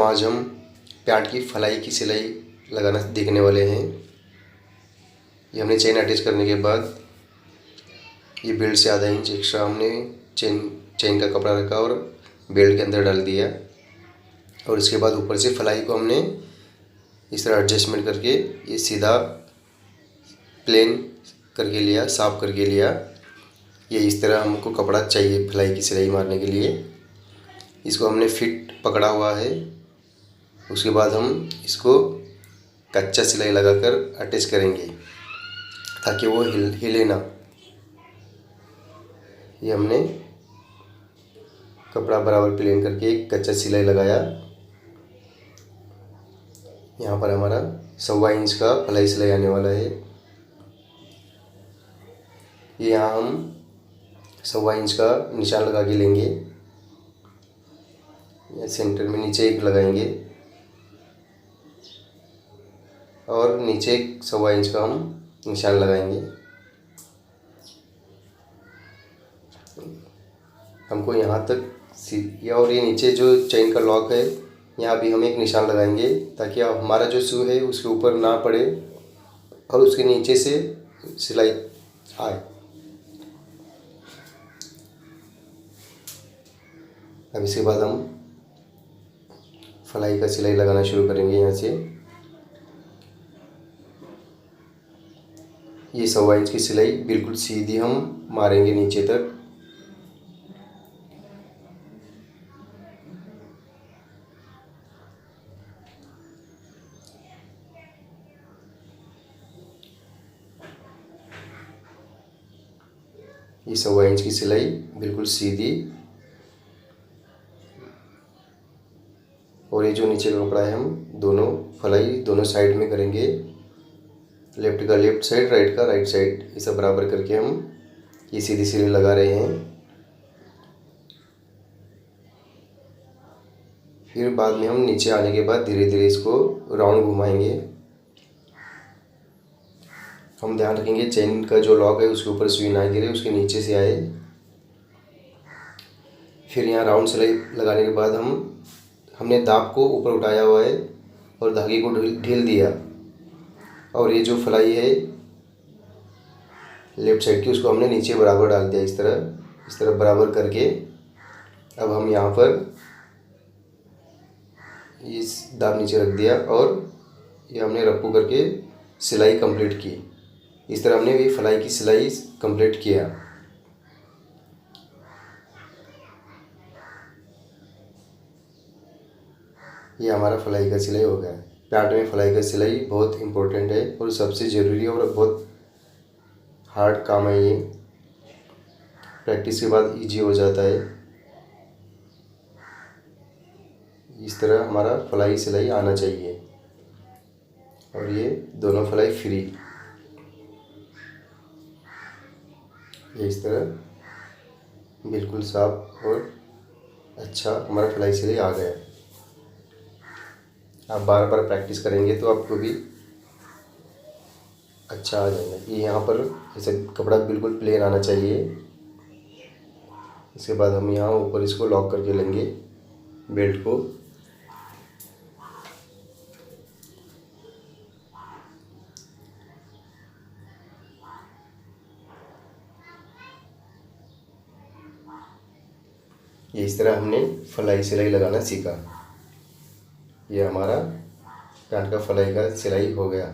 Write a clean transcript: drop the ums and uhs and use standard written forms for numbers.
आज हम पैंट की फलाई की सिलाई लगाना देखने वाले हैं। ये हमने चेन अटैच करने के बाद ये बेल्ट से आधा इंच एक्स्ट्रा हमने चेन का कपड़ा रखा और बेल्ट के अंदर डाल दिया। और इसके बाद ऊपर से फलाई को हमने इस तरह एडजस्टमेंट करके ये सीधा प्लेन करके लिया, साफ करके लिया। ये इस तरह हमको कपड़ा चाहिए फलाई की सिलाई मारने के लिए। इसको हमने फिट पकड़ा हुआ है। उसके बाद हम इसको कच्चा सिलाई लगाकर अटैच करेंगे ताकि वो हिले ना। ये हमने कपड़ा बराबर प्लेन करके एक कच्चा सिलाई लगाया। यहाँ पर हमारा 1.25 इंच का फलाई सिलाई आने वाला है। ये यहाँ हम 1.25 इंच का निशान लगा के लेंगे। या सेंटर में नीचे एक लगाएंगे और नीचे 1.25 इंच का हम निशान लगाएंगे। हमको यहाँ तक और ये नीचे जो चेन का लॉक है यहाँ भी हम एक निशान लगाएंगे ताकि हमारा जो शू है उसके ऊपर ना पड़े और उसके नीचे से सिलाई आए। अब इसके बाद हम फलाई का सिलाई लगाना शुरू करेंगे। यहाँ से ये 1.25 इंच की सिलाई बिल्कुल सीधी हम मारेंगे नीचे तक। ये 1.25 इंच की सिलाई बिल्कुल सीधी। और ये जो नीचे का कपड़ा है हम दोनों फलाई दोनों साइड में करेंगे। लेफ्ट का लेफ्ट साइड, राइट का राइट साइड, ये सब बराबर करके हम ये सीधी सिलाई लगा रहे हैं। फिर बाद में हम नीचे आने के बाद धीरे धीरे इसको राउंड घुमाएंगे। हम ध्यान रखेंगे चेन का जो लॉक है उसके ऊपर सुई ना गिरे, उसके नीचे से आए। फिर यहाँ राउंड सिलाई लगाने के बाद हमने दाब को ऊपर उठाया हुआ है और धागे को ढील दिया। और ये जो फलाई है लेफ्ट साइड की उसको हमने नीचे बराबर डाल दिया। इस तरह बराबर करके अब हम यहाँ पर इस दाब नीचे रख दिया और ये हमने रप्पू करके सिलाई कंप्लीट की। इस तरह हमने ये फलाई की सिलाई कंप्लीट किया। ये हमारा फलाई का सिलाई हो गया। पैंट में फलाई का सिलाई बहुत इम्पोर्टेंट है और सबसे ज़रूरी और बहुत हार्ड काम है। ये प्रैक्टिस के बाद इजी हो जाता है। इस तरह हमारा फलाई सिलाई आना चाहिए। और ये दोनों फलाई फ्री, ये इस तरह बिल्कुल साफ और अच्छा हमारा फलाई सिलाई आ गया। आप बार बार प्रैक्टिस करेंगे तो आपको भी अच्छा आ जाएगा। ये यहाँ पर ऐसे कपड़ा बिल्कुल प्लेन आना चाहिए। इसके बाद हम यहाँ ऊपर इसको लॉक करके लेंगे बेल्ट को। ये इस तरह हमने फलाई सिलाई लगाना सीखा। ये हमारा पैंट का फलाई का सिलाई हो गया।